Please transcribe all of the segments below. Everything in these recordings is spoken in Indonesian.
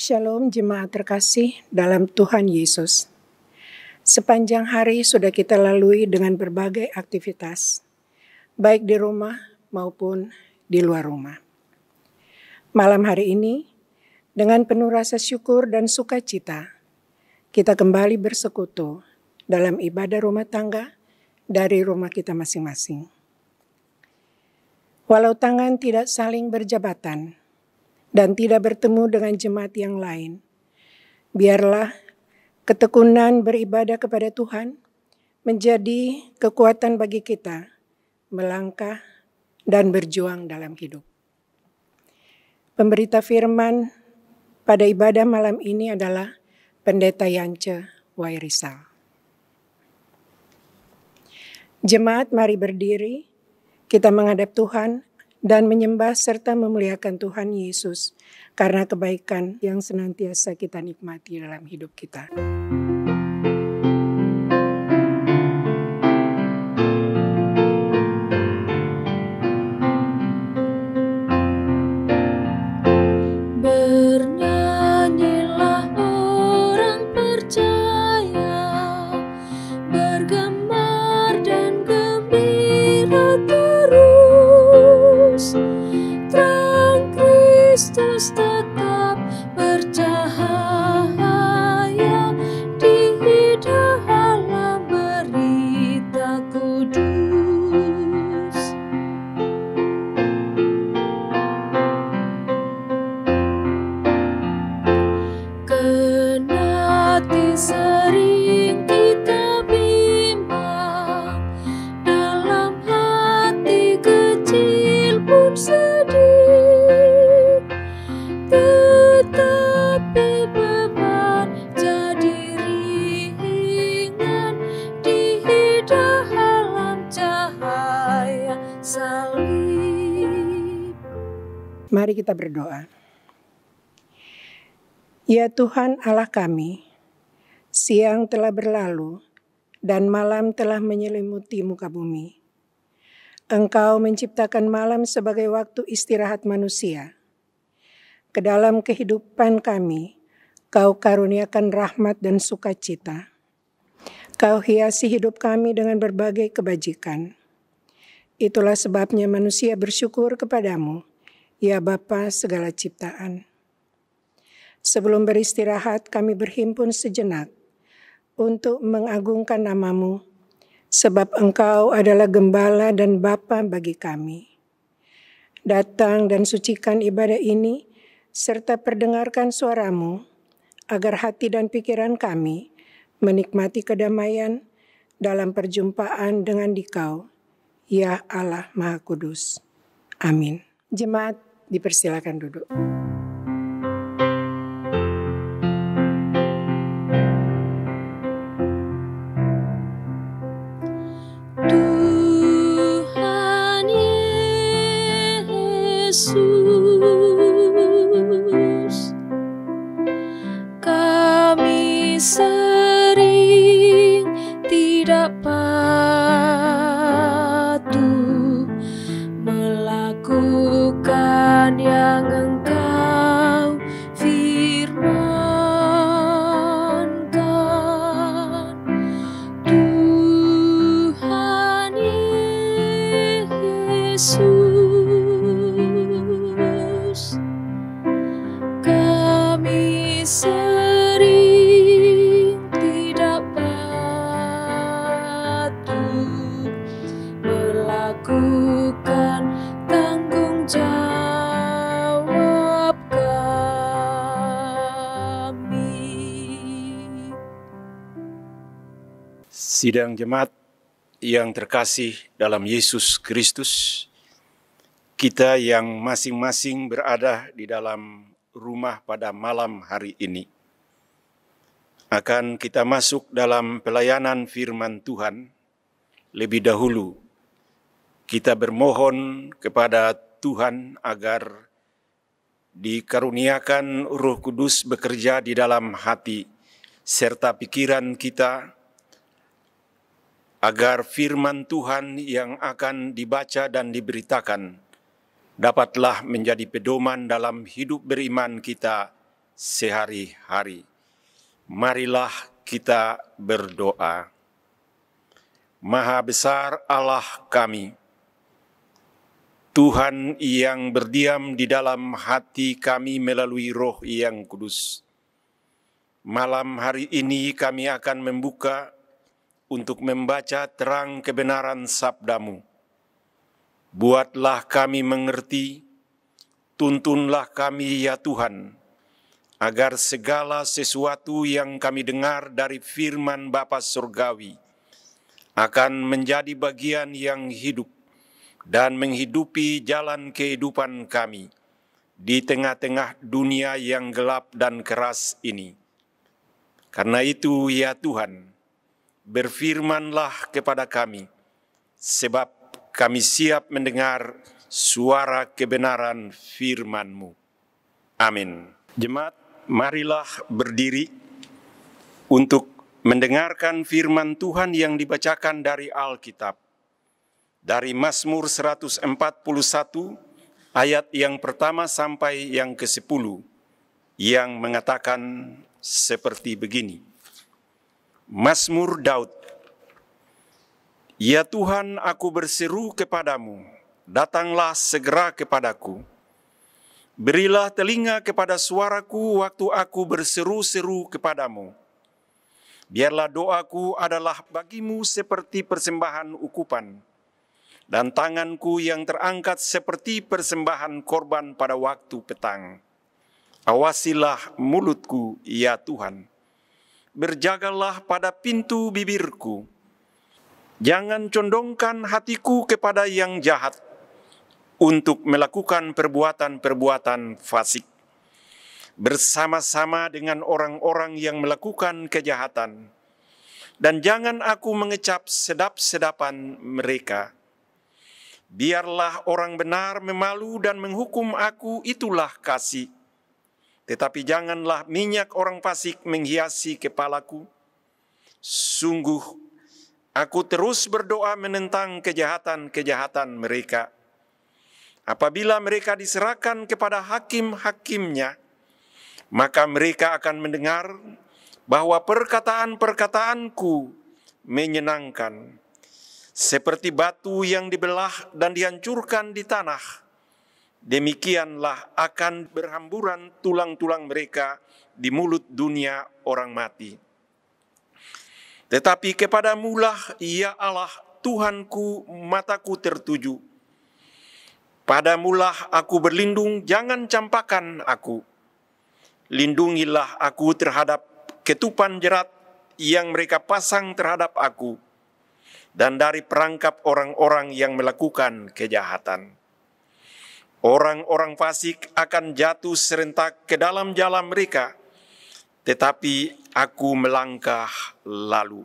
Shalom jemaat terkasih dalam Tuhan Yesus. Sepanjang hari sudah kita lalui dengan berbagai aktivitas, baik di rumah maupun di luar rumah. Malam hari ini, dengan penuh rasa syukur dan sukacita, kita kembali bersekutu dalam ibadah rumah tangga dari rumah kita masing-masing. Walau tangan tidak saling berjabatan, dan tidak bertemu dengan jemaat yang lain, biarlah ketekunan beribadah kepada Tuhan menjadi kekuatan bagi kita melangkah dan berjuang dalam hidup. Pemberita firman pada ibadah malam ini adalah Pendeta Yance Wairisal. Jemaat, mari berdiri, kita menghadap Tuhan dan menyembah serta memuliakan Tuhan Yesus karena kebaikan yang senantiasa kita nikmati dalam hidup kita. Bernyanyilah orang percaya, bergemar dan gembira terus. Terang Kristus tetap bercahaya di dalam berita kudus. Kendati sering kita bimbang, dalam hati kecil pun sedih, tetapi beban jadi ringan di dalam cahaya salib. Mari kita berdoa. Ya Tuhan Allah kami, siang telah berlalu dan malam telah menyelimuti muka bumi. Engkau menciptakan malam sebagai waktu istirahat manusia. Ke dalam kehidupan kami, Kau karuniakan rahmat dan sukacita. Kau hiasi hidup kami dengan berbagai kebajikan. Itulah sebabnya manusia bersyukur kepadamu, ya Bapa segala ciptaan. Sebelum beristirahat, kami berhimpun sejenak untuk mengagungkan nama-Mu, sebab Engkau adalah Gembala dan Bapa bagi kami. Datang dan sucikan ibadah ini, serta perdengarkan suara-Mu, agar hati dan pikiran kami menikmati kedamaian dalam perjumpaan dengan Dikau, ya Allah Maha Kudus. Amin. Jemaat, dipersilakan duduk. Tuhan Yesus, kami sering tidak patuh melakukan yang Engkau firmankan. Tuhan Yesus, kami sering tidak patuh melakukan tanggung jawab kami. Sidang jemaat yang terkasih dalam Yesus Kristus, kita yang masing-masing berada di dalam rumah pada malam hari ini, akan kita masuk dalam pelayanan firman Tuhan. Lebih dahulu, kita bermohon kepada Tuhan agar dikaruniakan Roh Kudus bekerja di dalam hati serta pikiran kita, agar firman Tuhan yang akan dibaca dan diberitakan dapatlah menjadi pedoman dalam hidup beriman kita sehari-hari. Marilah kita berdoa. Maha besar Allah kami, Tuhan yang berdiam di dalam hati kami melalui Roh yang Kudus. Malam hari ini kami akan membuka untuk membaca terang kebenaran sabda-Mu. Buatlah kami mengerti, tuntunlah kami ya Tuhan, agar segala sesuatu yang kami dengar dari firman Bapa Surgawi akan menjadi bagian yang hidup dan menghidupi jalan kehidupan kami di tengah-tengah dunia yang gelap dan keras ini. Karena itu ya Tuhan, berfirmanlah kepada kami, sebab kami siap mendengar suara kebenaran firman-Mu. Amin. Jemaat, marilah berdiri untuk mendengarkan firman Tuhan yang dibacakan dari Alkitab. Dari Mazmur 141 ayat yang pertama sampai yang ke-10 yang mengatakan seperti begini. Mazmur Daud. Ya Tuhan, aku berseru kepadamu, datanglah segera kepadaku. Berilah telinga kepada suaraku waktu aku berseru-seru kepadamu. Biarlah doaku adalah bagimu seperti persembahan ukupan, dan tanganku yang terangkat seperti persembahan korban pada waktu petang. Awasilah mulutku, ya Tuhan. Berjagalah pada pintu bibirku. Jangan condongkan hatiku kepada yang jahat, untuk melakukan perbuatan-perbuatan fasik bersama-sama dengan orang-orang yang melakukan kejahatan, dan jangan aku mengecap sedap-sedapan mereka. Biarlah orang benar memalu dan menghukum aku, itulah kasih. Tetapi janganlah minyak orang fasik menghiasi kepalaku. Sungguh, aku terus berdoa menentang kejahatan-kejahatan mereka. Apabila mereka diserahkan kepada hakim-hakimnya, maka mereka akan mendengar bahwa perkataan-perkataanku menyenangkan, seperti batu yang dibelah dan dihancurkan di tanah. Demikianlah akan berhamburan tulang-tulang mereka di mulut dunia orang mati. Tetapi kepadamulah, ya Allah, Tuhanku, mataku tertuju. Padamulah aku berlindung, jangan campakkan aku. Lindungilah aku terhadap ketupan jerat yang mereka pasang terhadap aku, dan dari perangkap orang-orang yang melakukan kejahatan. Orang-orang fasik akan jatuh serentak ke dalam jalan mereka, tetapi aku melangkah lalu.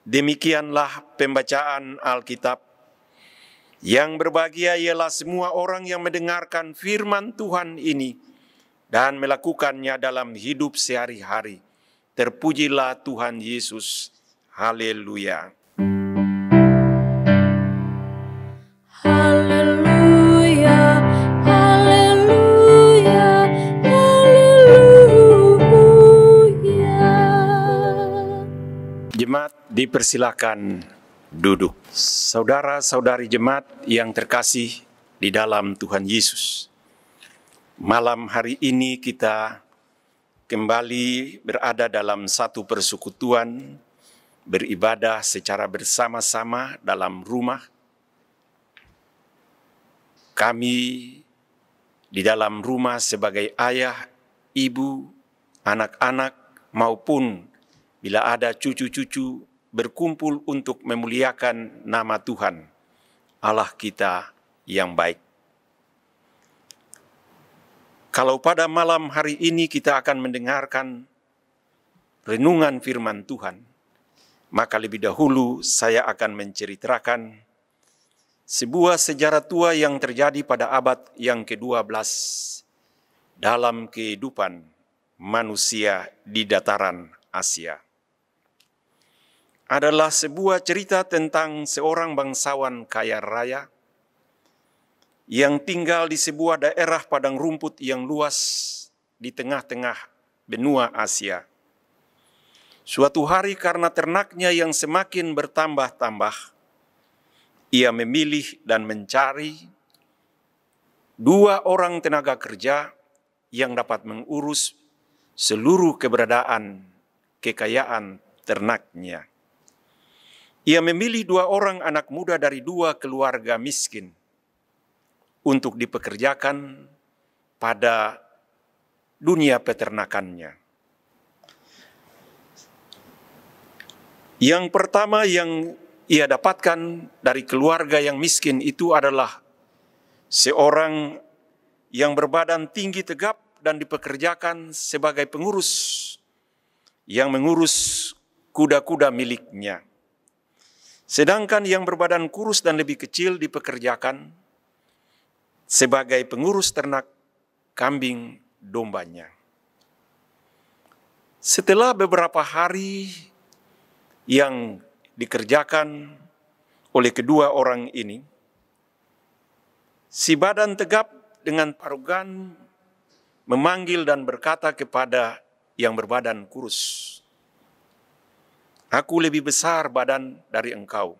Demikianlah pembacaan Alkitab. Yang berbahagia ialah semua orang yang mendengarkan firman Tuhan ini dan melakukannya dalam hidup sehari-hari. Terpujilah Tuhan Yesus. Haleluya. Haleluya, haleluya, haleluya. Jemaat dipersilakan duduk. Saudara-saudari jemaat yang terkasih di dalam Tuhan Yesus. Malam hari ini kita kembali berada dalam satu persekutuan, beribadah secara bersama-sama dalam rumah. Kami di dalam rumah sebagai ayah, ibu, anak-anak, maupun bila ada cucu-cucu berkumpul untuk memuliakan nama Tuhan, Allah kita yang baik. Kalau pada malam hari ini kita akan mendengarkan renungan firman Tuhan, maka lebih dahulu saya akan menceritakan sebuah sejarah tua yang terjadi pada abad yang ke-12 dalam kehidupan manusia di dataran Asia. Adalah sebuah cerita tentang seorang bangsawan kaya raya yang tinggal di sebuah daerah padang rumput yang luas di tengah-tengah benua Asia. Suatu hari karena ternaknya yang semakin bertambah-tambah, ia memilih dan mencari 2 orang tenaga kerja yang dapat mengurus seluruh keberadaan kekayaan ternaknya. Ia memilih 2 orang anak muda dari 2 keluarga miskin untuk dipekerjakan pada dunia peternakannya. Yang pertama yang ia dapatkan dari keluarga yang miskin itu adalah seorang yang berbadan tinggi tegap dan dipekerjakan sebagai pengurus yang mengurus kuda-kuda miliknya. Sedangkan yang berbadan kurus dan lebih kecil dipekerjakan sebagai pengurus ternak kambing dombanya. Setelah beberapa hari yang dikerjakan oleh kedua orang ini, si badan tegap dengan arogan memanggil dan berkata kepada yang berbadan kurus, "Aku lebih besar badan dari engkau.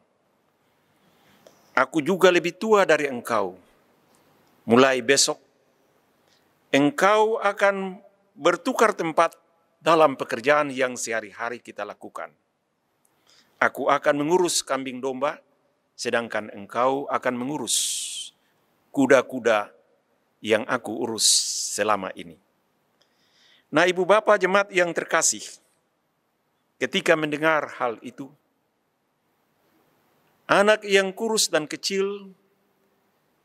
Aku juga lebih tua dari engkau. Mulai besok, engkau akan bertukar tempat dalam pekerjaan yang sehari-hari kita lakukan. Aku akan mengurus kambing domba, sedangkan engkau akan mengurus kuda-kuda yang aku urus selama ini." Nah, ibu bapak jemaat yang terkasih, ketika mendengar hal itu, anak yang kurus dan kecil,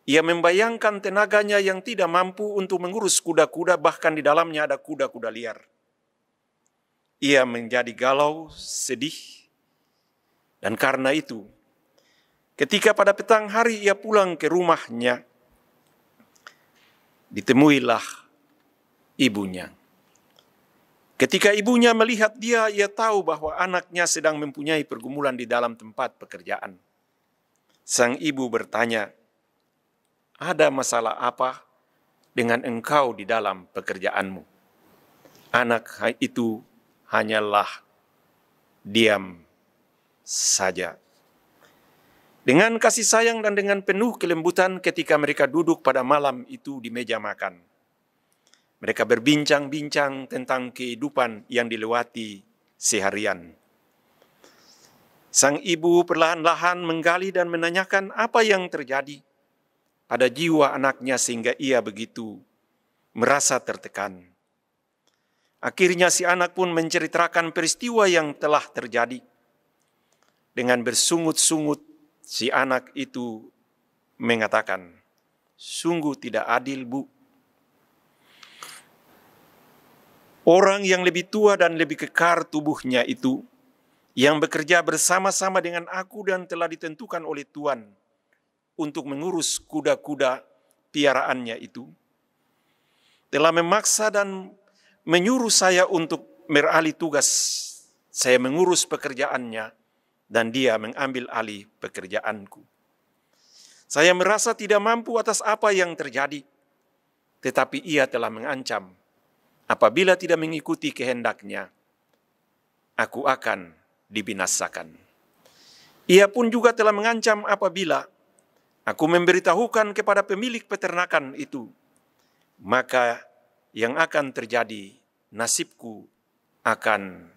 ia membayangkan tenaganya yang tidak mampu untuk mengurus kuda-kuda, bahkan di dalamnya ada kuda-kuda liar. Ia menjadi galau, sedih, dan karena itu, ketika pada petang hari ia pulang ke rumahnya, ditemuilah ibunya. Ketika ibunya melihat dia, ia tahu bahwa anaknya sedang mempunyai pergumulan di dalam tempat pekerjaan. Sang ibu bertanya, "Ada masalah apa dengan engkau di dalam pekerjaanmu?" Anak itu hanyalah diam saja. Dengan kasih sayang dan dengan penuh kelembutan ketika mereka duduk pada malam itu di meja makan, mereka berbincang-bincang tentang kehidupan yang dilewati seharian. Sang ibu perlahan-lahan menggali dan menanyakan apa yang terjadi pada jiwa anaknya sehingga ia begitu merasa tertekan. Akhirnya si anak pun menceritakan peristiwa yang telah terjadi. Dengan bersungut-sungut, si anak itu mengatakan, "Sungguh tidak adil, Bu. Orang yang lebih tua dan lebih kekar tubuhnya itu, yang bekerja bersama-sama dengan aku dan telah ditentukan oleh Tuhan untuk mengurus kuda-kuda piaraannya itu, telah memaksa dan menyuruh saya untuk beralih tugas. Saya mengurus pekerjaannya, dan dia mengambil alih pekerjaanku. Saya merasa tidak mampu atas apa yang terjadi, tetapi ia telah mengancam, apabila tidak mengikuti kehendaknya, aku akan dibinasakan. Ia pun juga telah mengancam apabila aku memberitahukan kepada pemilik peternakan itu, maka yang akan terjadi, nasibku akan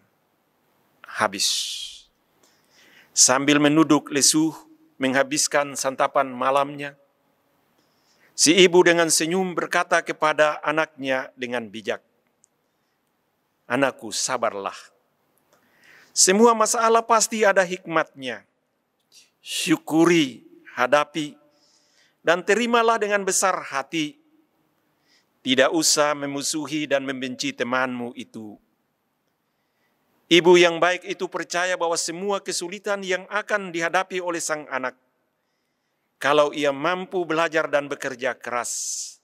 habis." Sambil menuduk lesu menghabiskan santapan malamnya, si ibu dengan senyum berkata kepada anaknya dengan bijak, "Anakku, sabarlah. Semua masalah pasti ada hikmatnya. Syukuri, hadapi, dan terimalah dengan besar hati. Tidak usah memusuhi dan membenci temanmu itu." Ibu yang baik itu percaya bahwa semua kesulitan yang akan dihadapi oleh sang anak, kalau ia mampu belajar dan bekerja keras,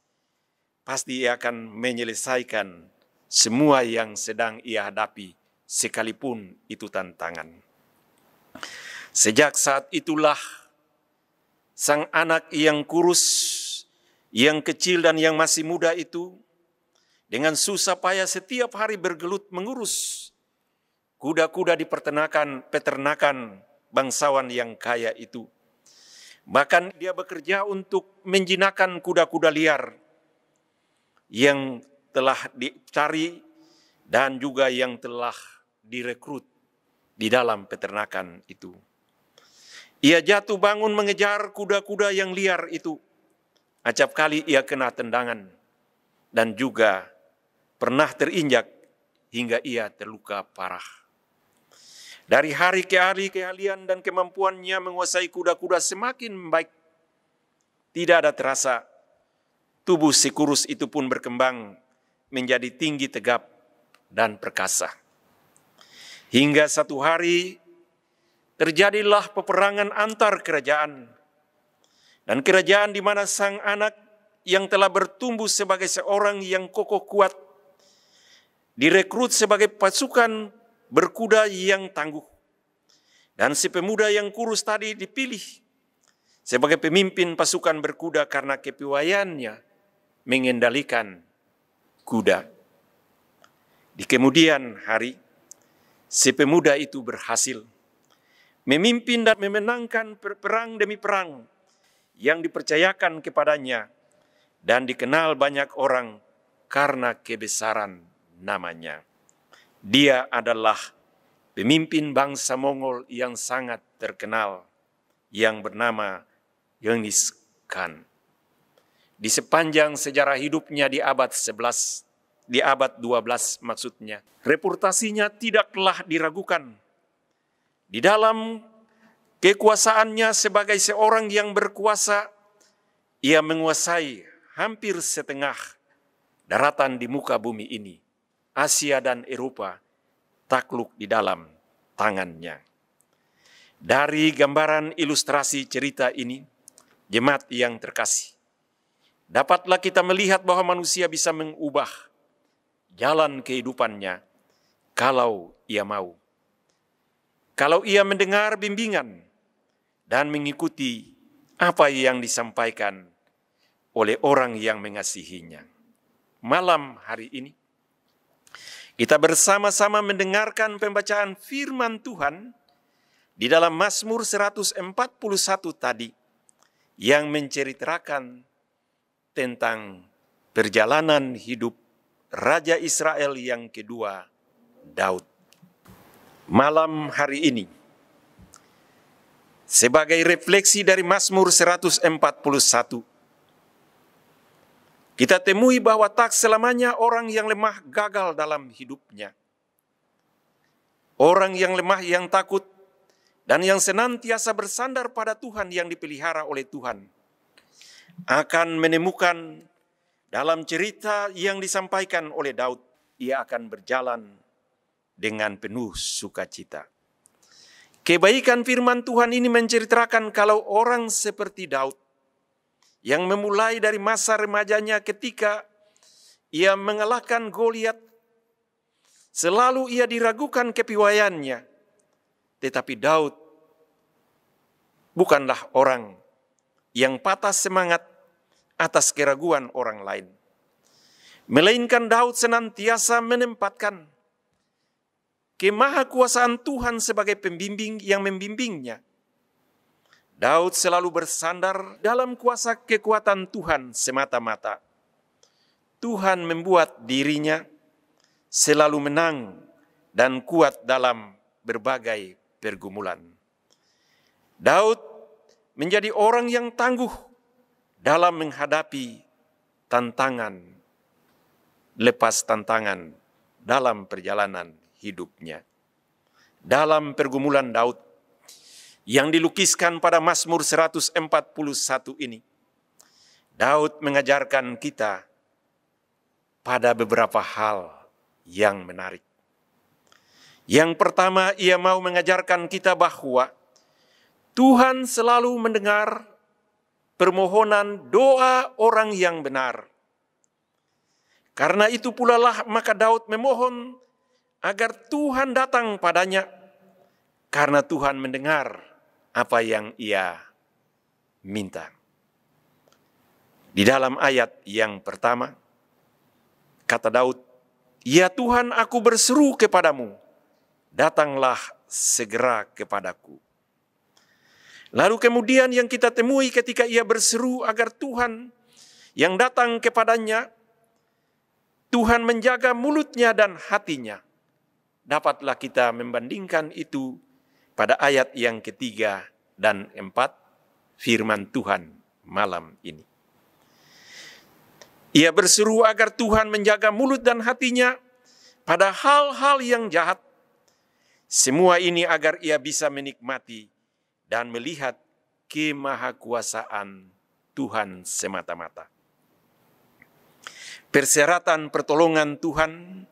pasti ia akan menyelesaikan semua yang sedang ia hadapi, sekalipun itu tantangan. Sejak saat itulah, sang anak yang kurus, yang kecil dan yang masih muda itu, dengan susah payah setiap hari bergelut mengurus kuda-kuda di peternakan bangsawan yang kaya itu. Bahkan dia bekerja untuk menjinakkan kuda-kuda liar yang telah dicari dan juga yang telah direkrut di dalam peternakan itu. Ia jatuh bangun mengejar kuda-kuda yang liar itu. Acap kali ia kena tendangan dan juga pernah terinjak hingga ia terluka parah. Dari hari ke hari keahlian dan kemampuannya menguasai kuda-kuda semakin baik. Tidak ada terasa, tubuh si kurus itu pun berkembang menjadi tinggi tegap dan perkasa. Hingga satu hari terjadilah peperangan antar kerajaan. Dan kerajaan di mana sang anak yang telah bertumbuh sebagai seorang yang kokoh kuat, direkrut sebagai pasukan berkuda yang tangguh. Dan si pemuda yang kurus tadi dipilih sebagai pemimpin pasukan berkuda karena kepiawaiannya mengendalikan kuda. Di kemudian hari, si pemuda itu berhasil memimpin dan memenangkan perang demi perang yang dipercayakan kepadanya dan dikenal banyak orang karena kebesaran namanya. Dia adalah pemimpin bangsa Mongol yang sangat terkenal yang bernama Genghis Khan. Di sepanjang sejarah hidupnya di abad 11, di abad 12 maksudnya, reputasinya tidaklah diragukan. Di dalam kekuasaannya sebagai seorang yang berkuasa, ia menguasai hampir setengah daratan di muka bumi ini. Asia dan Eropa takluk di dalam tangannya. Dari gambaran ilustrasi cerita ini, jemaat yang terkasih, dapatlah kita melihat bahwa manusia bisa mengubah jalan kehidupannya kalau ia mau. Kalau ia mendengar bimbingan dan mengikuti apa yang disampaikan oleh orang yang mengasihinya. Malam hari ini, kita bersama-sama mendengarkan pembacaan firman Tuhan di dalam Mazmur 141 tadi yang menceritakan tentang perjalanan hidup Raja Israel yang kedua, Daud. Malam hari ini, sebagai refleksi dari Mazmur 141, kita temui bahwa tak selamanya orang yang lemah gagal dalam hidupnya. Orang yang lemah, yang takut, dan yang senantiasa bersandar pada Tuhan yang dipelihara oleh Tuhan, akan menemukan dalam cerita yang disampaikan oleh Daud, ia akan berjalan dengan penuh sukacita. Kebaikan firman Tuhan ini menceritakan kalau orang seperti Daud yang memulai dari masa remajanya ketika ia mengalahkan Goliat, selalu ia diragukan kepiawaiannya. Tetapi Daud bukanlah orang yang patah semangat atas keraguan orang lain. Melainkan Daud senantiasa menempatkan kemahakuasaan Tuhan sebagai pembimbing yang membimbingnya. Daud selalu bersandar dalam kuasa kekuatan Tuhan semata-mata. Tuhan membuat dirinya selalu menang dan kuat dalam berbagai pergumulan. Daud menjadi orang yang tangguh dalam menghadapi tantangan, lepas tantangan dalam perjalanan hidupnya. Dalam pergumulan Daud yang dilukiskan pada Mazmur 141 ini, Daud mengajarkan kita pada beberapa hal yang menarik. Yang pertama, ia mau mengajarkan kita bahwa Tuhan selalu mendengar permohonan doa orang yang benar. Karena itu pula lah maka Daud memohon agar Tuhan datang padanya, karena Tuhan mendengar apa yang ia minta. Di dalam ayat yang pertama, Kata Daud, "Ya Tuhan, aku berseru kepadamu, datanglah segera kepadaku." Lalu kemudian yang kita temui ketika ia berseru agar Tuhan yang datang kepadanya, Tuhan menjaga mulutnya dan hatinya. Dapatlah kita membandingkan itu pada ayat yang ketiga dan 4 firman Tuhan malam ini. Ia berseru agar Tuhan menjaga mulut dan hatinya pada hal-hal yang jahat. Semua ini agar ia bisa menikmati dan melihat kemahakuasaan Tuhan semata-mata. Perseratan pertolongan Tuhan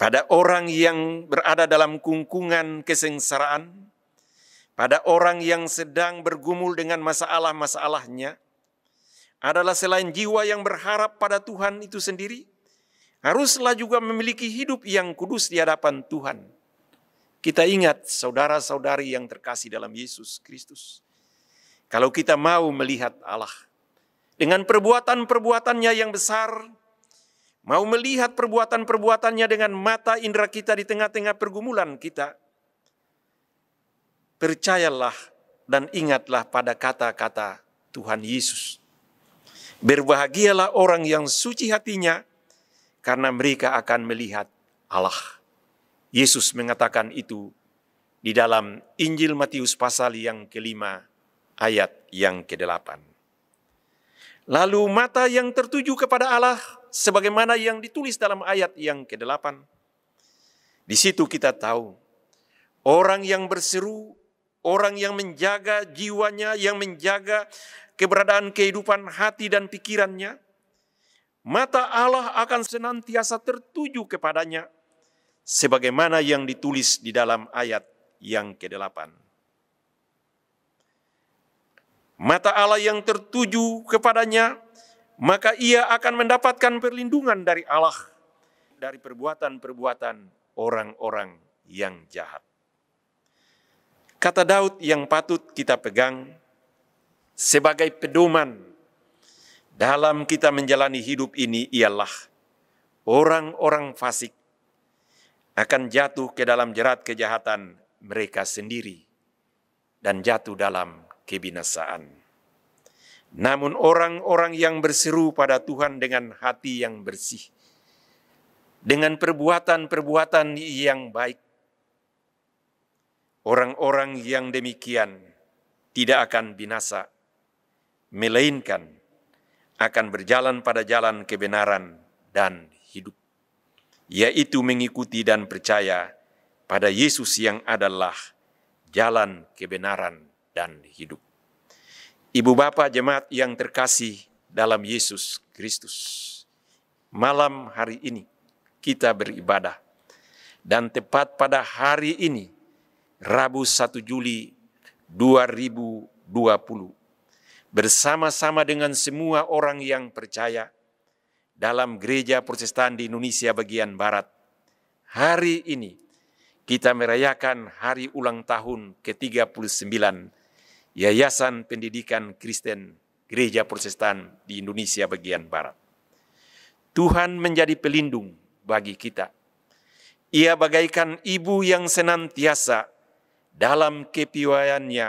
pada orang yang berada dalam kungkungan kesengsaraan, pada orang yang sedang bergumul dengan masalah-masalahnya, adalah selain jiwa yang berharap pada Tuhan itu sendiri, haruslah juga memiliki hidup yang kudus di hadapan Tuhan. Kita ingat saudara-saudari yang terkasih dalam Yesus Kristus. Kalau kita mau melihat Allah dengan perbuatan-perbuatannya yang besar, mau melihat perbuatan-perbuatannya dengan mata indera kita di tengah-tengah pergumulan kita, percayalah dan ingatlah pada kata-kata Tuhan Yesus. Berbahagialah orang yang suci hatinya, karena mereka akan melihat Allah. Yesus mengatakan itu di dalam Injil Matius pasal yang ke-5 ayat yang ke-8. Lalu mata yang tertuju kepada Allah sebagaimana yang ditulis dalam ayat yang ke-8. Di situ kita tahu orang yang berseru, orang yang menjaga jiwanya, yang menjaga keberadaan kehidupan hati dan pikirannya, mata Allah akan senantiasa tertuju kepadanya, sebagaimana yang ditulis di dalam ayat yang ke-8. Mata Allah yang tertuju kepadanya, maka ia akan mendapatkan perlindungan dari Allah, dari perbuatan-perbuatan orang-orang yang jahat. Kata Daud yang patut kita pegang sebagai pedoman dalam kita menjalani hidup ini ialah orang-orang fasik akan jatuh ke dalam jerat kejahatan mereka sendiri dan jatuh dalam kebinasaan. Namun orang-orang yang berseru pada Tuhan dengan hati yang bersih, dengan perbuatan-perbuatan yang baik, orang-orang yang demikian tidak akan binasa, melainkan akan berjalan pada jalan kebenaran dan hidup, yaitu mengikuti dan percaya pada Yesus yang adalah jalan kebenaran dan hidup. Ibu bapak jemaat yang terkasih dalam Yesus Kristus, malam hari ini kita beribadah, dan tepat pada hari ini, Rabu 1 Juli 2020, bersama-sama dengan semua orang yang percaya dalam gereja Protestan di Indonesia bagian Barat, hari ini kita merayakan hari ulang tahun ke-39 Yayasan Pendidikan Kristen Gereja Protestan di Indonesia bagian Barat. Tuhan menjadi pelindung bagi kita. Ia bagaikan ibu yang senantiasa dalam kepiawaiannya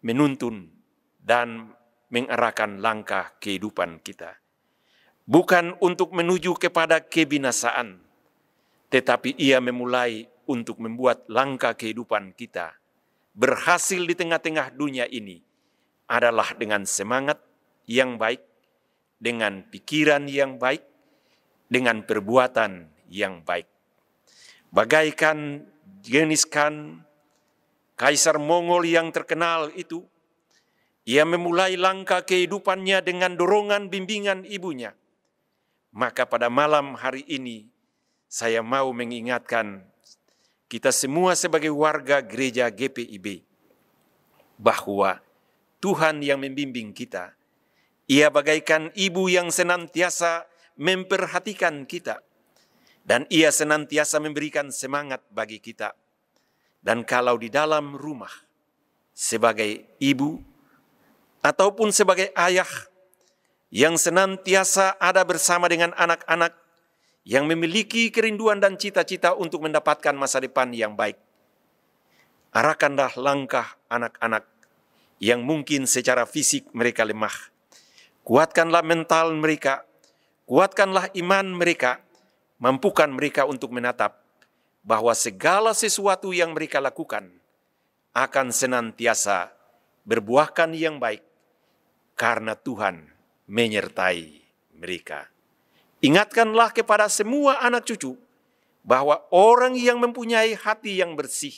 menuntun dan mengarahkan langkah kehidupan kita. Bukan untuk menuju kepada kebinasaan, tetapi ia memulai untuk membuat langkah kehidupan kita berhasil di tengah-tengah dunia ini adalah dengan semangat yang baik, dengan pikiran yang baik, dengan perbuatan yang baik. Bagaikan Genghis Khan, Kaisar Mongol yang terkenal itu, ia memulai langkah kehidupannya dengan dorongan bimbingan ibunya. Maka pada malam hari ini, saya mau mengingatkan kita semua sebagai warga gereja GPIB, bahwa Tuhan yang membimbing kita, ia bagaikan ibu yang senantiasa memperhatikan kita, dan ia senantiasa memberikan semangat bagi kita. Dan kalau di dalam rumah, sebagai ibu, ataupun sebagai ayah yang senantiasa ada bersama dengan anak-anak, yang memiliki kerinduan dan cita-cita untuk mendapatkan masa depan yang baik. Arahkanlah langkah anak-anak yang mungkin secara fisik mereka lemah. Kuatkanlah mental mereka, kuatkanlah iman mereka, mampukan mereka untuk menatap bahwa segala sesuatu yang mereka lakukan akan senantiasa berbuahkan yang baik karena Tuhan menyertai mereka. Ingatkanlah kepada semua anak cucu bahwa orang yang mempunyai hati yang bersih,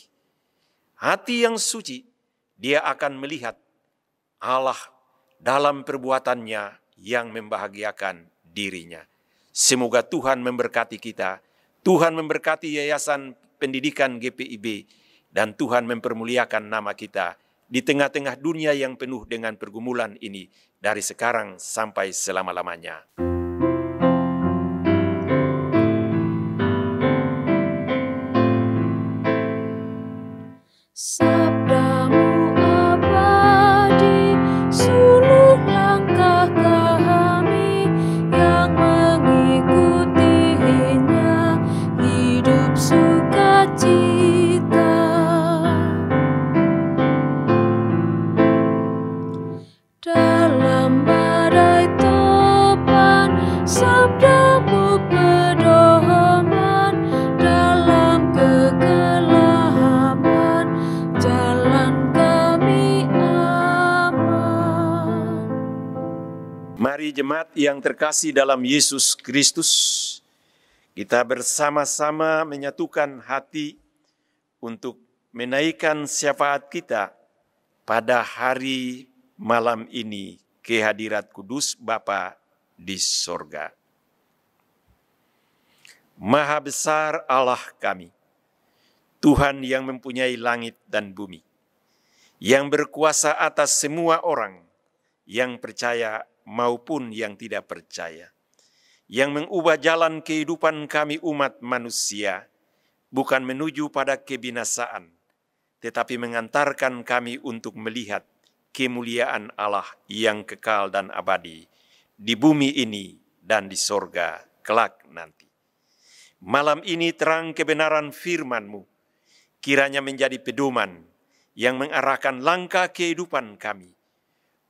hati yang suci, dia akan melihat Allah dalam perbuatannya yang membahagiakan dirinya. Semoga Tuhan memberkati kita, Tuhan memberkati Yayasan Pendidikan GPIB, dan Tuhan mempermuliakan nama kita di tengah-tengah dunia yang penuh dengan pergumulan ini dari sekarang sampai selama-lamanya. Sabdamu abadi, suluh langkah kami yang mengikutinya, hidup sukacita. Dalam badai topan, sabdamu pedoman, dalam kegelapan jalan kami aman. Mari jemaat yang terkasih dalam Yesus Kristus, kita bersama-sama menyatukan hati untuk menaikkan syafaat kita pada hari malam ini ke hadirat kudus Bapa di sorga. Maha besar Allah kami, Tuhan yang mempunyai langit dan bumi, yang berkuasa atas semua orang yang percaya maupun yang tidak percaya, yang mengubah jalan kehidupan kami umat manusia, bukan menuju pada kebinasaan, tetapi mengantarkan kami untuk melihat kemuliaan Allah yang kekal dan abadi di bumi ini dan di sorga kelak nanti. Malam ini terang kebenaran firman-Mu kiranya menjadi pedoman yang mengarahkan langkah kehidupan kami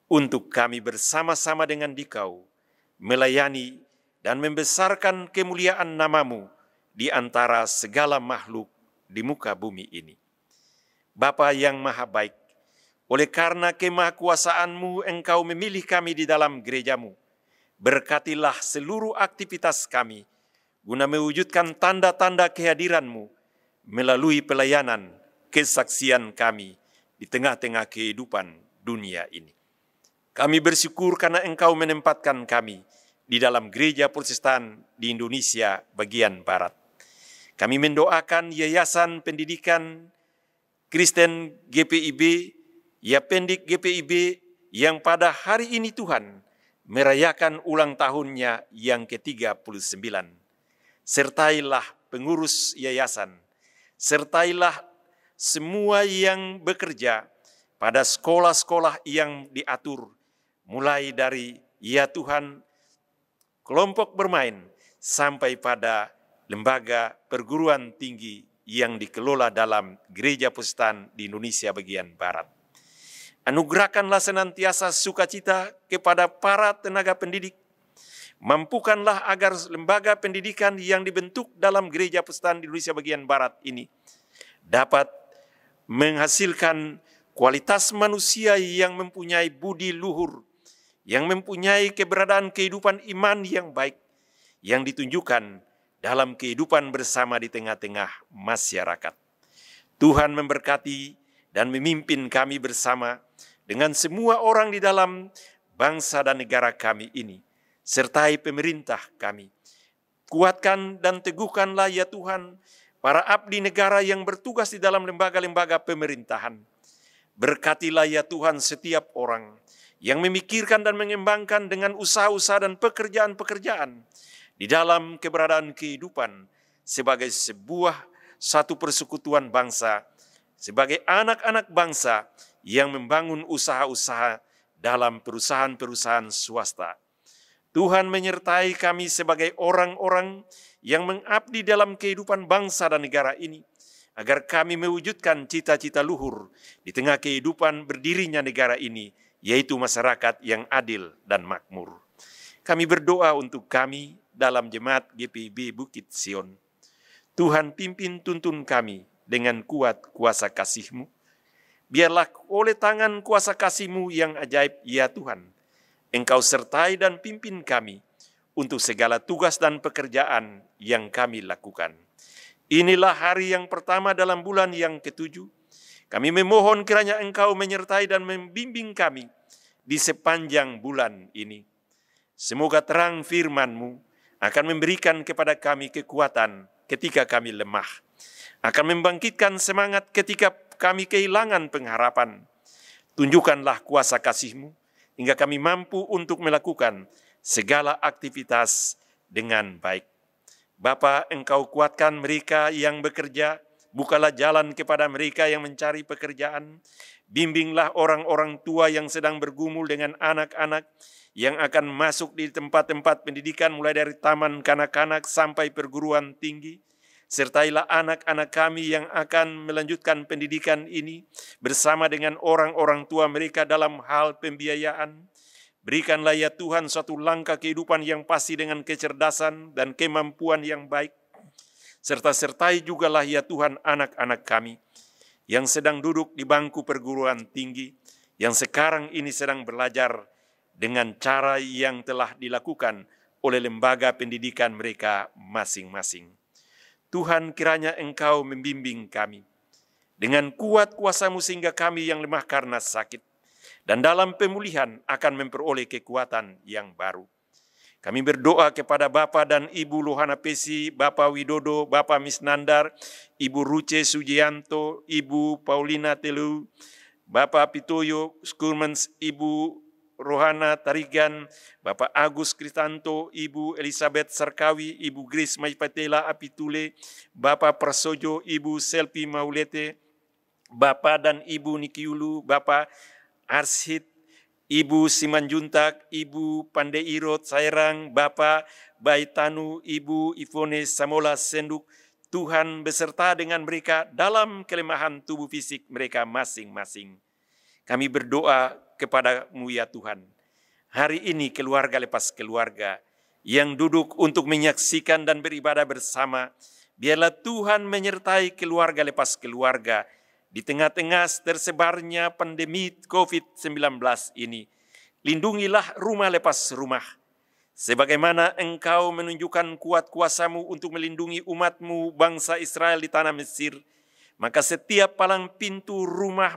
untuk kami bersama-sama dengan Dikau melayani dan membesarkan kemuliaan nama-Mu di antara segala makhluk di muka bumi ini. Bapa yang maha baik, oleh karena kemahakuasaan-Mu Engkau memilih kami di dalam gereja-Mu. Berkatilah seluruh aktivitas kami guna mewujudkan tanda-tanda kehadiran-Mu melalui pelayanan kesaksian kami di tengah-tengah kehidupan dunia ini. Kami bersyukur karena Engkau menempatkan kami di dalam gereja Protestan di Indonesia bagian Barat. Kami mendoakan Yayasan Pendidikan Kristen GPIB, Yapendik GPIB yang pada hari ini Tuhan merayakan ulang tahunnya yang ke-39. Sertailah pengurus yayasan, sertailah semua yang bekerja pada sekolah-sekolah yang diatur, mulai dari ya Tuhan kelompok bermain sampai pada lembaga perguruan tinggi yang dikelola dalam Gereja Protestan di Indonesia bagian Barat. Anugerahkanlah senantiasa sukacita kepada para tenaga pendidik. Mampukanlah agar lembaga pendidikan yang dibentuk dalam Gereja Protestan di Indonesia bagian Barat ini dapat menghasilkan kualitas manusia yang mempunyai budi luhur, yang mempunyai keberadaan kehidupan iman yang baik, yang ditunjukkan dalam kehidupan bersama di tengah-tengah masyarakat. Tuhan memberkati dan memimpin kami bersama dengan semua orang di dalam bangsa dan negara kami ini, sertai pemerintah kami. Kuatkan dan teguhkanlah ya Tuhan para abdi negara yang bertugas di dalam lembaga-lembaga pemerintahan. Berkatilah ya Tuhan setiap orang yang memikirkan dan mengembangkan dengan usaha-usaha dan pekerjaan-pekerjaan di dalam keberadaan kehidupan sebagai satu persekutuan bangsa, sebagai anak-anak bangsa yang membangun usaha-usaha dalam perusahaan-perusahaan swasta. Tuhan menyertai kami sebagai orang-orang yang mengabdi dalam kehidupan bangsa dan negara ini, agar kami mewujudkan cita-cita luhur di tengah kehidupan berdirinya negara ini, yaitu masyarakat yang adil dan makmur. Kami berdoa untuk kami dalam jemaat GPIB Bukit Sion. Tuhan pimpin tuntun kami dengan kuat kuasa kasih-Mu. Biarlah oleh tangan kuasa kasih-Mu yang ajaib, ya Tuhan, Engkau sertai dan pimpin kami untuk segala tugas dan pekerjaan yang kami lakukan. Inilah hari yang pertama dalam bulan yang ke-7. Kami memohon kiranya Engkau menyertai dan membimbing kami di sepanjang bulan ini. Semoga terang firman-Mu akan memberikan kepada kami kekuatan ketika kami lemah, akan membangkitkan semangat ketika kami kehilangan pengharapan. Tunjukkanlah kuasa kasih-Mu hingga kami mampu untuk melakukan segala aktivitas dengan baik. Bapa, Engkau kuatkan mereka yang bekerja, bukalah jalan kepada mereka yang mencari pekerjaan. Bimbinglah orang-orang tua yang sedang bergumul dengan anak-anak yang akan masuk di tempat-tempat pendidikan mulai dari taman kanak-kanak sampai perguruan tinggi. Sertailah anak-anak kami yang akan melanjutkan pendidikan ini bersama dengan orang-orang tua mereka dalam hal pembiayaan. Berikanlah ya Tuhan suatu langkah kehidupan yang pasti dengan kecerdasan dan kemampuan yang baik. Sertai jugalah ya Tuhan anak-anak kami yang sedang duduk di bangku perguruan tinggi, yang sekarang ini sedang belajar dengan cara yang telah dilakukan oleh lembaga pendidikan mereka masing-masing. Tuhan, kiranya Engkau membimbing kami dengan kuat kuasa-Mu sehingga kami yang lemah karena sakit dan dalam pemulihan akan memperoleh kekuatan yang baru. Kami berdoa kepada Bapak dan Ibu Lohana Pesi, Bapak Widodo, Bapak Misnandar, Ibu Ruce Sujianto, Ibu Paulina Telu, Bapak Pitoyo Skurmans, Ibu Rohana Tarigan, Bapak Agus Kristanto, Ibu Elizabeth Sarkawi, Ibu Grace Maipatela Apitule, Bapak Prasojo, Ibu Selvi Maulete, Bapak dan Ibu Nikiulu, Bapak Arshid, Ibu Simanjuntak, Ibu Pandeirot Sairang, Bapak Baitanu, Ibu Ivone Samola Senduk. Tuhan beserta dengan mereka dalam kelemahan tubuh fisik mereka masing-masing. Kami berdoa kepada-Mu ya Tuhan. Hari ini keluarga lepas keluarga yang duduk untuk menyaksikan dan beribadah bersama, biarlah Tuhan menyertai keluarga lepas keluarga di tengah-tengah tersebarnya pandemi COVID-19 ini. Lindungilah rumah lepas rumah. Sebagaimana Engkau menunjukkan kuat kuasa-Mu untuk melindungi umat-Mu bangsa Israel di tanah Mesir, maka setiap palang pintu rumah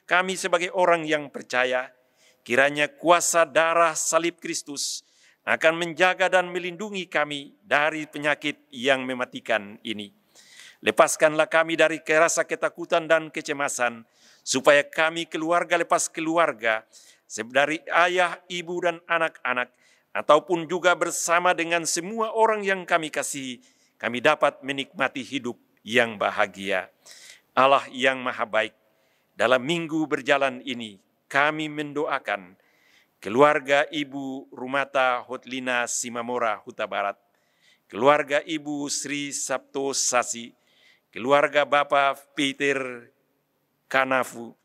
kami sebagai orang yang percaya, kiranya kuasa darah salib Kristus akan menjaga dan melindungi kami dari penyakit yang mematikan ini. Lepaskanlah kami dari rasa ketakutan dan kecemasan, supaya kami keluarga lepas keluarga, dari ayah, ibu, dan anak-anak, ataupun juga bersama dengan semua orang yang kami kasihi, kami dapat menikmati hidup yang bahagia. Allah yang maha baik, dalam minggu berjalan ini kami mendoakan keluarga Ibu Rumata Hotlina Simamora Huta Barat, keluarga Ibu Sri Sabto Sasi, keluarga Bapak Peter Kanafu,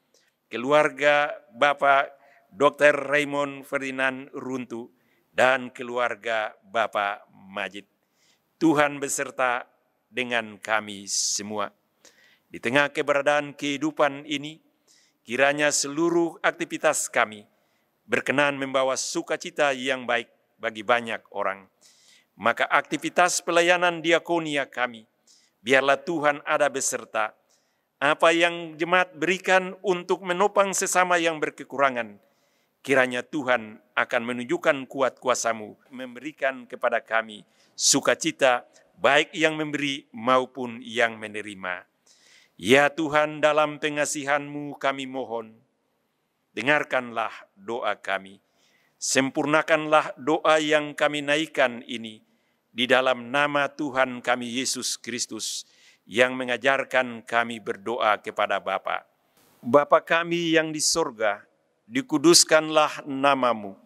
keluarga Bapak Dr. Raymond Ferdinand Runtu, dan keluarga Bapak Majid. Tuhan beserta dengan kami semua. Di tengah keberadaan kehidupan ini, kiranya seluruh aktivitas kami berkenan membawa sukacita yang baik bagi banyak orang. Maka aktivitas pelayanan diakonia kami, biarlah Tuhan ada beserta. Apa yang jemaat berikan untuk menopang sesama yang berkekurangan, kiranya Tuhan akan menunjukkan kuat kuasa-Mu, memberikan kepada kami sukacita, baik yang memberi maupun yang menerima. Ya Tuhan, dalam pengasihan-Mu kami mohon, dengarkanlah doa kami. Sempurnakanlah doa yang kami naikkan ini di dalam nama Tuhan kami Yesus Kristus yang mengajarkan kami berdoa kepada Bapa. Bapa kami yang di sorga, dikuduskanlah nama-Mu.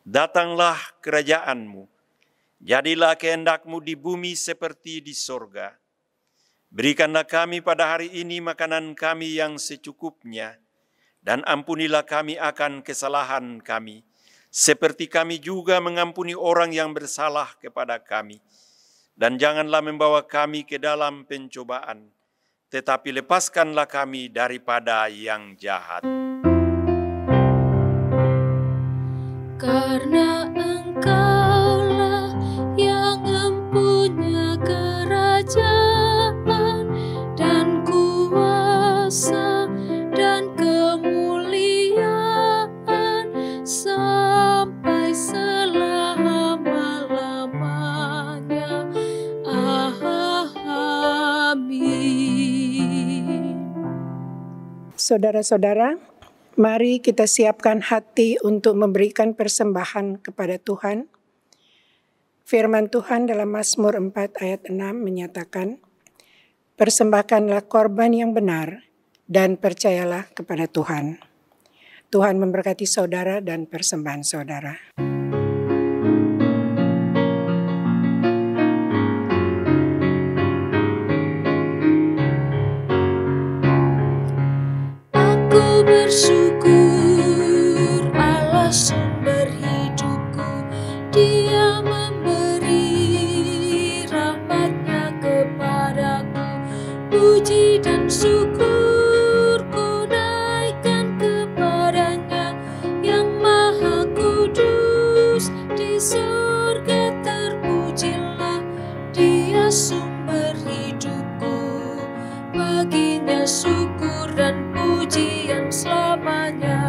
Datanglah kerajaan-Mu, jadilah kehendak-Mu di bumi seperti di sorga. Berikanlah kami pada hari ini makanan kami yang secukupnya, dan ampunilah kami akan kesalahan kami, seperti kami juga mengampuni orang yang bersalah kepada kami. Dan janganlah membawa kami ke dalam pencobaan, tetapi lepaskanlah kami daripada yang jahat. Karena Engkaulah yang mempunyai kerajaan dan kuasa dan kemuliaan sampai selama-lamanya. Amin. Saudara-saudara, mari kita siapkan hati untuk memberikan persembahan kepada Tuhan. Firman Tuhan dalam Mazmur 4 ayat 6 menyatakan, persembahkanlah korban yang benar dan percayalah kepada Tuhan. Tuhan memberkati saudara dan persembahan saudara. Aku bersyukur Allah sumber hidupku, Dia memberi rahmat-Nya kepadaku. Puji dan syukur ku naikkan kepada-Nya yang maha kudus. Di surga terpujilah Dia sumber hidupku. Baginya syukur dan pujian selamanya.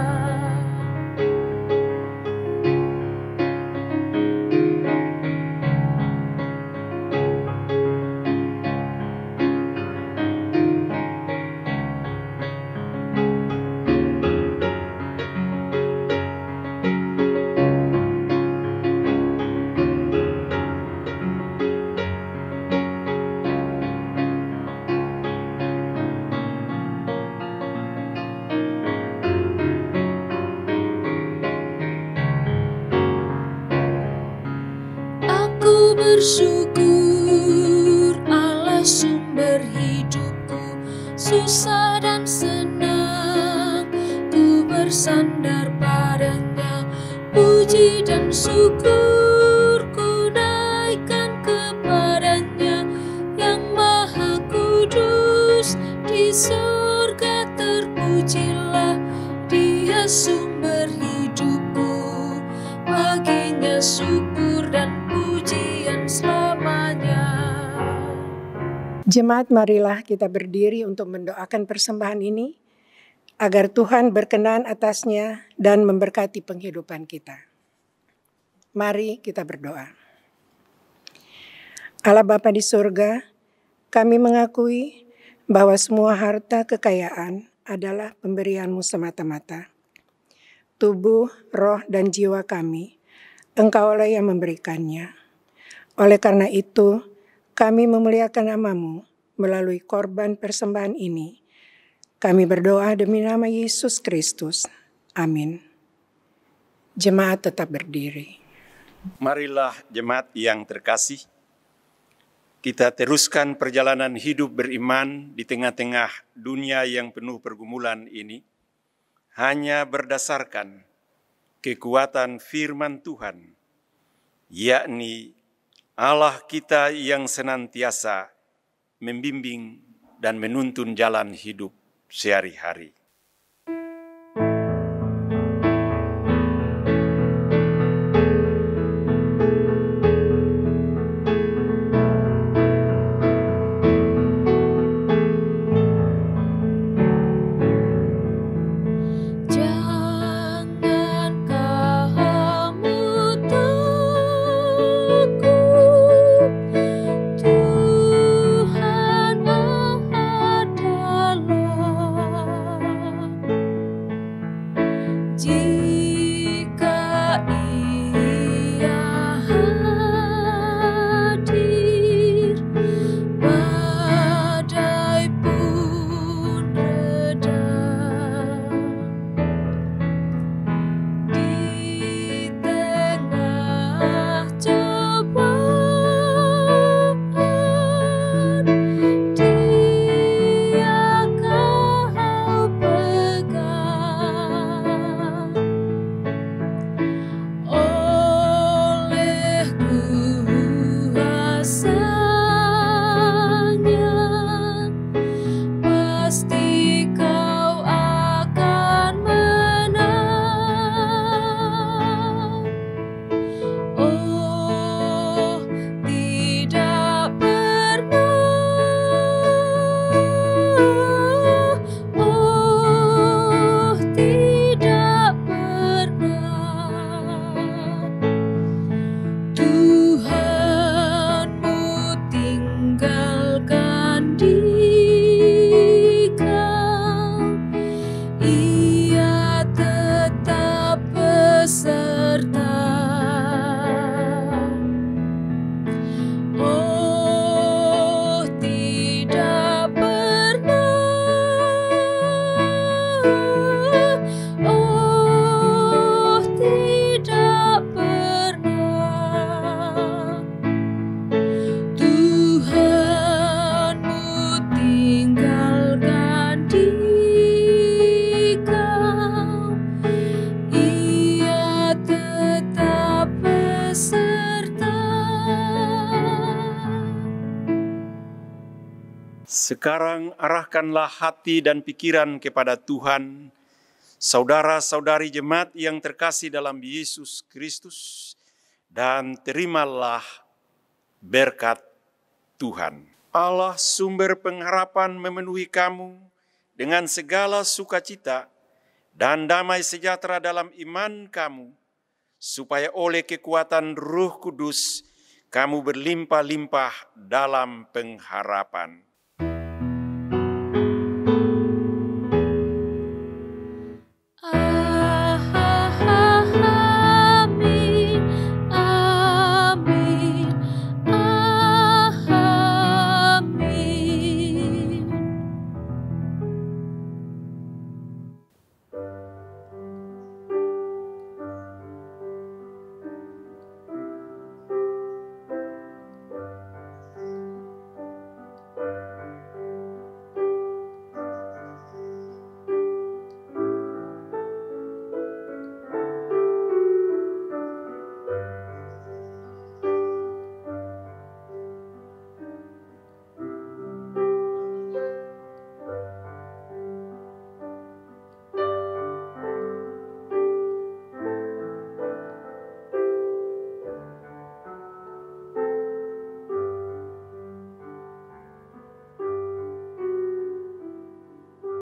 Aku bersyukur Allah sumber hidupku, susah dan senang ku bersandar padanya. Puji dan syukur ku naikkan kepada-Nya yang maha kudus. Di surga terpujilah Dia sumber hidupku. Baginya syukur dan pujian selamanya. Jemaat, marilah kita berdiri untuk mendoakan persembahan ini, agar Tuhan berkenan atasnya dan memberkati penghidupan kita. Mari kita berdoa. Allah Bapa di surga, kami mengakui bahwa semua harta kekayaan adalah pemberian-Mu semata-mata. Tubuh, roh, dan jiwa kami, Engkaulah yang memberikannya. Oleh karena itu, kami memuliakan nama-Mu melalui korban persembahan ini. Kami berdoa demi nama Yesus Kristus. Amin. Jemaat tetap berdiri. Marilah jemaat yang terkasih, kita teruskan perjalanan hidup beriman di tengah-tengah dunia yang penuh pergumulan ini, hanya berdasarkan kekuatan firman Tuhan, yakni Allah kita yang senantiasa membimbing dan menuntun jalan hidup sehari-hari. Tuhan adalah Sekarang arahkanlah hati dan pikiran kepada Tuhan, saudara-saudari jemaat yang terkasih dalam Yesus Kristus, dan terimalah berkat Tuhan. Allah sumber pengharapan memenuhi kamu dengan segala sukacita dan damai sejahtera dalam iman kamu, supaya oleh kekuatan Roh Kudus kamu berlimpah-limpah dalam pengharapan.